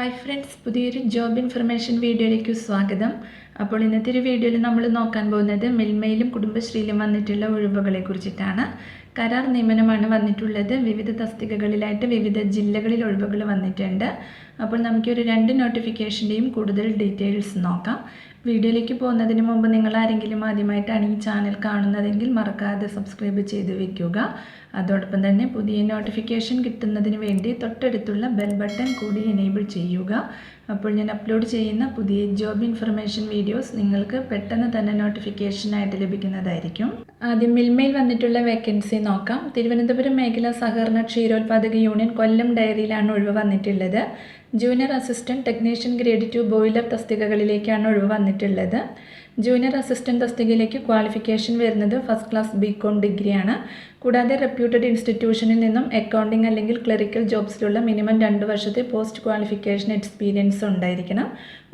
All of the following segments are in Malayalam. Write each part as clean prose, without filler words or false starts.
ഹായ് ഫ്രണ്ട്സ്, പുതിയൊരു ജോബ് ഇൻഫർമേഷൻ വീഡിയോയിലേക്ക് സ്വാഗതം. അപ്പോൾ ഇന്നത്തെ ഒരു വീഡിയോയിൽ നമ്മൾ നോക്കാൻ പോകുന്നത് മിൽമയിലും കുടുംബശ്രീയിലും വന്നിട്ടുള്ള ഒഴിവുകളെ കുറിച്ചിട്ടാണ്. കരാർ നിയമനമാണ് വന്നിട്ടുള്ളത്. വിവിധ തസ്തികകളിലായിട്ട് വിവിധ ജില്ലകളിൽ ഒഴിവുകൾ വന്നിട്ടുണ്ട്. അപ്പോൾ നമുക്കൊരു 2 നോട്ടിഫിക്കേഷൻ്റെയും കൂടുതൽ ഡീറ്റെയിൽസ് നോക്കാം. വീഡിയോയിലേക്ക് പോകുന്നതിന് മുമ്പ് നിങ്ങൾ ആരെങ്കിലും ആദ്യമായിട്ടാണ് ഈ ചാനൽ കാണുന്നതെങ്കിൽ മറക്കാതെ സബ്സ്ക്രൈബ് ചെയ്ത് വയ്ക്കുക. അതോടൊപ്പം തന്നെ പുതിയ നോട്ടിഫിക്കേഷൻ കിട്ടുന്നതിന് വേണ്ടി തൊട്ടടുത്തുള്ള ബെൽ ബട്ടൺ കൂടി എനേബിൾ ചെയ്യുക. അപ്പോൾ ഞാൻ അപ്ലോഡ് ചെയ്യുന്ന പുതിയ ജോബ് ഇൻഫർമേഷൻ വീഡിയോസ് നിങ്ങൾക്ക് പെട്ടെന്ന് തന്നെ നോട്ടിഫിക്കേഷനായിട്ട് ലഭിക്കുന്നതായിരിക്കും. ആദ്യം മിൽമയിൽ വന്നിട്ടുള്ള വേക്കൻസി നോക്കാം. തിരുവനന്തപുരം മേഖല സഹകരണ ക്ഷീരോത്പാദക യൂണിയൻ കൊല്ലം ഡയറിയിലാണ് ഒഴിവ് വന്നിട്ടുള്ളത്. Junior assistant technician grade 2 boiler തസ്തികകളിലേക്കാണ് ഒഴിവ് വന്നിട്ടുള്ളത്. ജൂനിയർ അസിസ്റ്റന്റ് തസ്തികയിലേക്ക് ക്വാളിഫിക്കേഷൻ വരുന്നത് ഫസ്റ്റ് ക്ലാസ് ബികോം ഡിഗ്രിയാണ്. കൂടാതെ റെപ്യൂട്ടഡ് ഇൻസ്റ്റിറ്റ്യൂഷനിൽ നിന്നും അക്കൗണ്ടിംഗ് അല്ലെങ്കിൽ ക്ലറിക്കൽ ജോബ്സിലുള്ള മിനിമം 2 വർഷത്തെ പോസ്റ്റ് ക്വാളിഫിക്കേഷൻ എക്സ്പീരിയൻസ് ഉണ്ടായിരിക്കണം.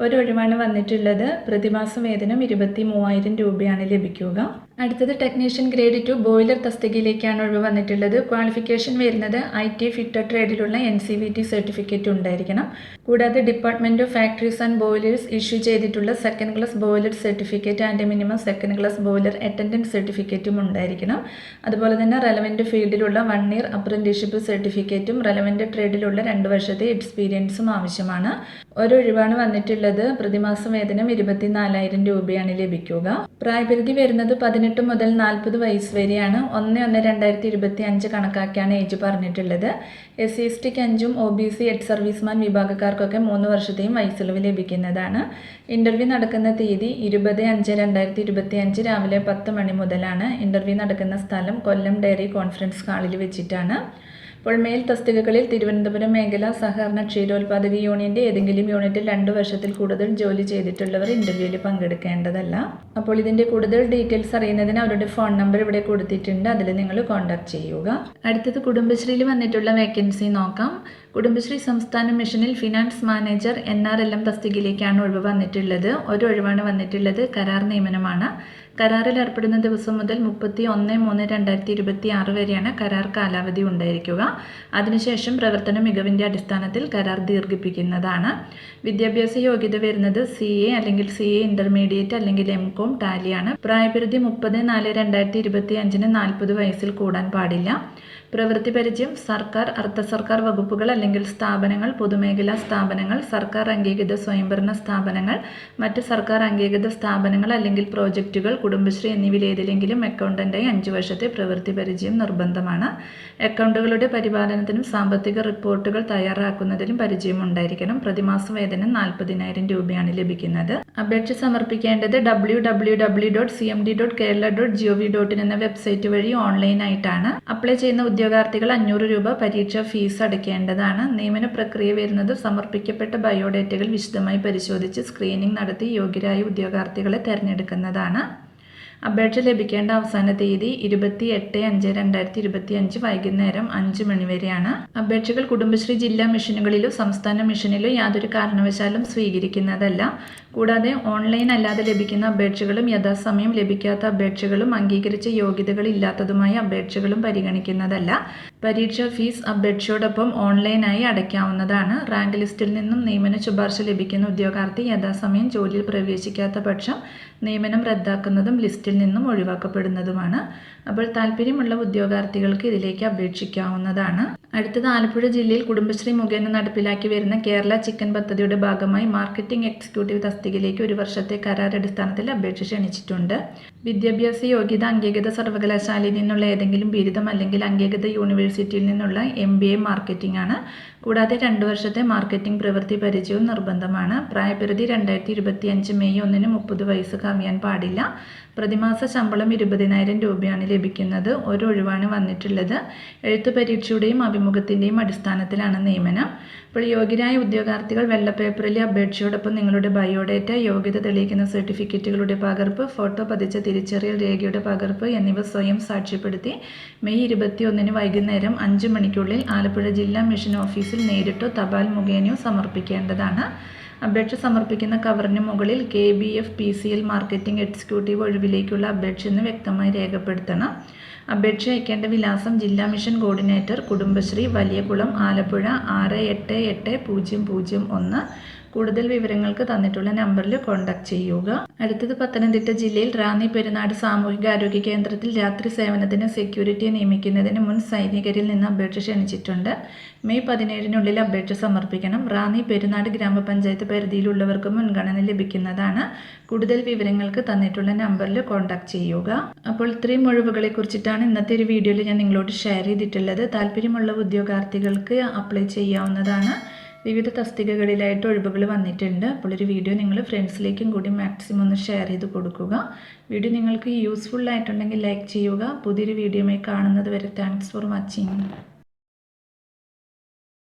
ഒരു ഒഴിവാണ് വന്നിട്ടുള്ളത്. പ്രതിമാസ വേതനം 23,000 രൂപയാണ് ലഭിക്കുക. അടുത്തത് ടെക്നീഷ്യൻ ഗ്രേഡ് 2 ബോയിലർ തസ്തികയിലേക്കാണ് ഒഴിവ് വന്നിട്ടുള്ളത്. ക്വാളിഫിക്കേഷൻ വരുന്നത് IT ഫിറ്റർ ട്രേഡിലുള്ള NCVT സർട്ടിഫിക്കറ്റ് ഉണ്ടായിരിക്കണം. കൂടാതെ department of factories and boilers issue ചെയ്തിട്ടുള്ള second class boiler certificate and minimum second class boiler attendant സർട്ടിഫിക്കറ്റും ഉണ്ടായിരിക്കണം. അതുപോലെ തന്നെ റെലവൻറ്റ് ഫീൽഡിലുള്ള 1 ഇയർ അപ്രന്റീസ്ഷിപ്പ് സർട്ടിഫിക്കറ്റും റെലവൻറ്റ് ട്രേഡിലുള്ള 2 വർഷത്തെ എക്സ്പീരിയൻസും ആവശ്യമാണ്. ഒരു ഒഴിവാണ് വന്നിട്ടുള്ളത്. പ്രതിമാസ വേതനം 24,000 രൂപയാണ് ലഭിക്കുക. പ്രായപരിധി വരുന്നത് 18 മുതൽ 40 വയസ്സ് വരെയാണ്. 1/1/2025 കണക്കാക്കിയാണ് ഏജ് പറഞ്ഞിട്ടുള്ളത്. SC/STക്ക് 5ഉം OBC എക്സ് സർവീസ്മാൻ വിഭാഗക്കാർക്കൊക്കെ 3 വർഷത്തെയും വയസ്സിളവ് ലഭിക്കുന്നതാണ്. ഇൻ്റർവ്യൂ നടക്കുന്ന തീയതി 20/5/2025 രാവിലെ 10 മണി മുതലാണ്. ഇൻ്റർവ്യൂ നടക്കുന്ന സ്ഥലം കൊല്ലം ഡയറി കോൺഫറൻസ് ഹാളിൽ വെച്ചിട്ടാണ്. അപ്പോൾ മേൽ തസ്തികകളിൽ തിരുവനന്തപുരം മേഖല സഹകരണ ക്ഷീരോത്പാദക യൂണിയൻ്റെ ഏതെങ്കിലും യൂണിറ്റിൽ 2 വർഷത്തിൽ കൂടുതൽ ജോലി ചെയ്തിട്ടുള്ളവർ ഇൻ്റർവ്യൂവിൽ പങ്കെടുക്കേണ്ടതല്ല. അപ്പോൾ ഇതിൻ്റെ കൂടുതൽ ഡീറ്റെയിൽസ് അറിയുന്നതിന് അവരുടെ ഫോൺ നമ്പർ ഇവിടെ കൊടുത്തിട്ടുണ്ട്. അതിൽ നിങ്ങൾ കോൺടാക്ട് ചെയ്യുക. അടുത്തത് കുടുംബശ്രീയിൽ വന്നിട്ടുള്ള വേക്കൻസി നോക്കാം. കുടുംബശ്രീ സംസ്ഥാന മിഷനിൽ ഫിനാൻസ് മാനേജർ NRLM തസ്തികയിലേക്കാണ് ഒഴിവ് വന്നിട്ടുള്ളത്. ഒരു ഒഴിവാണ് വന്നിട്ടുള്ളത്. കരാർ നിയമനമാണ്. കരാറിൽ ഏർപ്പെടുന്ന ദിവസം മുതൽ 31/3/2026 വരെയാണ് കരാർ കാലാവധി ഉണ്ടായിരിക്കുക. അതിനുശേഷം പ്രവർത്തന മികവിൻ്റെ അടിസ്ഥാനത്തിൽ കരാർ ദീർഘിപ്പിക്കുന്നതാണ്. വിദ്യാഭ്യാസ യോഗ്യത വരുന്നത് CA അല്ലെങ്കിൽ CA ഇൻ്റർമീഡിയറ്റ് അല്ലെങ്കിൽ MCOM ടാലിയാണ്. പ്രായപരിധി 30/4/2025 40 വയസ്സിൽ കൂടാൻ പാടില്ല. പ്രവൃത്തി പരിചയം സർക്കാർ അർദ്ധ സർക്കാർ വകുപ്പുകൾ അല്ലെങ്കിൽ സ്ഥാപനങ്ങൾ, പൊതുമേഖലാ സ്ഥാപനങ്ങൾ, സർക്കാർ അംഗീകൃത സ്വയംഭരണ സ്ഥാപനങ്ങൾ, മറ്റ് സർക്കാർ അംഗീകൃത സ്ഥാപനങ്ങൾ അല്ലെങ്കിൽ പ്രോജക്റ്റുകൾ, കുടുംബശ്രീ എന്നിവയിൽ ഏതിലെങ്കിലും അക്കൗണ്ടൻ്റായി 5 വർഷത്തെ പ്രവൃത്തി പരിചയം നിർബന്ധമാണ്. അക്കൗണ്ടുകളുടെ പരിപാലനത്തിനും സാമ്പത്തിക റിപ്പോർട്ടുകൾ തയ്യാറാക്കുന്നതിനും പരിചയം ഉണ്ടായിരിക്കണം. പ്രതിമാസ വേതനം 40,000 രൂപയാണ് ലഭിക്കുന്നത്. അപേക്ഷ സമർപ്പിക്കേണ്ടത് www.cmd.kerala.gov.in എന്ന വെബ്സൈറ്റ് വഴി ഓൺലൈനായിട്ടാണ്. അപ്ലൈ ചെയ്യുന്ന ഉദ്യോഗാർത്ഥികൾ 500 രൂപ പരീക്ഷാ ഫീസ് അടയ്ക്കേണ്ടതാണ്. നിയമന പ്രക്രിയ വരുന്നത് സമർപ്പിക്കപ്പെട്ട ബയോഡേറ്റകൾ വിശദമായി പരിശോധിച്ച് സ്ക്രീനിംഗ് നടത്തി യോഗ്യരായ ഉദ്യോഗാർത്ഥികളെ തിരഞ്ഞെടുക്കുന്നതാണ്. അപേക്ഷ ലഭിക്കേണ്ട അവസാന തീയതി 28/5/2025 വൈകുന്നേരം 5 മണി വരെയാണ്. അപേക്ഷകൾ കുടുംബശ്രീ ജില്ലാ മിഷനുകളിലോ സംസ്ഥാന മിഷനിലോ യാതൊരു കാരണവശാലും സ്വീകരിക്കുന്നതല്ല. കൂടാതെ ഓൺലൈൻ അല്ലാതെ ലഭിക്കുന്ന അപേക്ഷകളും യഥാസമയം ലഭിക്കാത്ത അപേക്ഷകളും അംഗീകരിച്ച യോഗ്യതകൾ ഇല്ലാത്തതുമായ അപേക്ഷകളും പരിഗണിക്കുന്നതല്ല. പരീക്ഷാ ഫീസ് അപേക്ഷയോടൊപ്പം ഓൺലൈനായി അടയ്ക്കാവുന്നതാണ്. റാങ്ക് ലിസ്റ്റിൽ നിന്നും നിയമന ശുപാർശ ലഭിക്കുന്ന ഉദ്യോഗാർത്ഥി യഥാസമയം ജോലിയിൽ പ്രവേശിക്കാത്ത പക്ഷം നിയമനം റദ്ദാക്കുന്നതും ലിസ്റ്റിൽ നിന്നും ഒഴിവാക്കപ്പെടുന്നതുമാണ്. അപ്പോൾ താല്പര്യമുള്ള ഉദ്യോഗാർത്ഥികൾക്ക് ഇതിലേക്ക് അപേക്ഷിക്കാവുന്നതാണ്. അടുത്തത് ആലപ്പുഴ ജില്ലയിൽ കുടുംബശ്രീ മുഖേന നടപ്പിലാക്കി വരുന്ന കേരള ചിക്കൻ പദ്ധതിയുടെ ഭാഗമായി മാർക്കറ്റിംഗ് എക്സിക്യൂട്ടീവ് തസ്തികയിലേക്ക് 1 വർഷത്തെ കരാർ അടിസ്ഥാനത്തിൽ അപേക്ഷ ക്ഷണിച്ചിട്ടുണ്ട്. വിദ്യാഭ്യാസ യോഗ്യത അംഗീകൃത സർവകലാശാലയിൽ നിന്നുള്ള ഏതെങ്കിലും ബിരുദം അല്ലെങ്കിൽ അംഗീകൃത യൂണിവേഴ്സിറ്റിയിൽ നിന്നുള്ള MBA മാർക്കറ്റിംഗ് ആണ്. കൂടാതെ 2 വർഷത്തെ മാർക്കറ്റിംഗ് പ്രവൃത്തി പരിചയവും നിർബന്ധമാണ്. പ്രായപരിധി 2025 മെയ് 1-ന് 30 വയസ്സ് കവിയാൻ പാടില്ല. പ്രതിമാസ ശമ്പളം 20,000 രൂപയാണ് ലഭിക്കുന്നത്. ഒരു ഒഴിവാണ് വന്നിട്ടുള്ളത്. എഴുത്തു പരീക്ഷയുടെയും അഭിമുഖത്തിൻ്റെയും അടിസ്ഥാനത്തിലാണ് നിയമനം. അപ്പോൾ യോഗ്യരായ ഉദ്യോഗാർത്ഥികൾ വെള്ള പേപ്പറിലെ അപേക്ഷയോടൊപ്പം നിങ്ങളുടെ ബയോഡേറ്റ, യോഗ്യത തെളിയിക്കുന്ന സർട്ടിഫിക്കറ്റുകളുടെ പകർപ്പ്, ഫോട്ടോ പതിച്ച തിരിച്ചറിയൽ രേഖയുടെ പകർപ്പ് എന്നിവ സ്വയം സാക്ഷ്യപ്പെടുത്തി മെയ് 21-ന് വൈകുന്നേരം 5 മണിക്കുള്ളിൽ ആലപ്പുഴ ജില്ലാ മിഷൻ ഓഫീസിൽ നേരിട്ടോ തപാൽ മുഖേനയോ സമർപ്പിക്കേണ്ടതാണ്. അപേക്ഷ സമർപ്പിക്കുന്ന കവറിന് മുകളിൽ KBF PCL മാർക്കറ്റിംഗ് എക്സിക്യൂട്ടീവ് ഒഴിവിലേക്കുള്ള അപേക്ഷ എന്ന് വ്യക്തമായി രേഖപ്പെടുത്തണം. അപേക്ഷ അയക്കേണ്ട വിലാസം ജില്ലാ മിഷൻ കോർഡിനേറ്റർ, കുടുംബശ്രീ, വലിയകുളം, ആലപ്പുഴ 688001. കൂടുതൽ വിവരങ്ങൾക്ക് തന്നിട്ടുള്ള നമ്പറിൽ കോൺടാക്ട് ചെയ്യുക. അടുത്തത് പത്തനംതിട്ട ജില്ലയിൽ റാന്നി പെരുന്നാട് സാമൂഹികാരോഗ്യ കേന്ദ്രത്തിൽ രാത്രി സേവനത്തിന് സെക്യൂരിറ്റിയെ നിയമിക്കുന്നതിന് മുൻ സൈനികരിൽ നിന്ന് അപേക്ഷ ക്ഷണിച്ചിട്ടുണ്ട്. മെയ് 17-നുള്ളിൽ അപേക്ഷ സമർപ്പിക്കണം. റാന്നി പെരുന്നാട് ഗ്രാമപഞ്ചായത്ത് പരിധിയിലുള്ളവർക്ക് മുൻഗണന ലഭിക്കുന്നതാണ്. കൂടുതൽ വിവരങ്ങൾക്ക് തന്നിട്ടുള്ള നമ്പറിൽ കോൺടാക്ട് ചെയ്യുക. അപ്പോൾ ഇത്രയും ഒഴിവുകളെ കുറിച്ചിട്ടാണ് ഇന്നത്തെ ഒരു വീഡിയോയിൽ ഞാൻ നിങ്ങളോട് ഷെയർ ചെയ്തിട്ടുള്ളത്. താല്പര്യമുള്ള ഉദ്യോഗാർത്ഥികൾക്ക് അപ്ലൈ ചെയ്യാവുന്നതാണ്. വിവിധ തസ്തികകളിലായിട്ട് ഒഴിവുകൾ വന്നിട്ടുണ്ട്. അപ്പോൾ ഒരു വീഡിയോ നിങ്ങൾ ഫ്രണ്ട്സിലേക്കും കൂടി മാക്സിമം ഒന്ന് ഷെയർ ചെയ്ത് കൊടുക്കുക. വീഡിയോ നിങ്ങൾക്ക് യൂസ്ഫുൾ ആയിട്ടുണ്ടെങ്കിൽ ലൈക്ക് ചെയ്യുക. പുതിയൊരു വീഡിയോയുമായി കാണുന്നത് വരെ താങ്ക്സ് ഫോർ വാച്ചിങ്.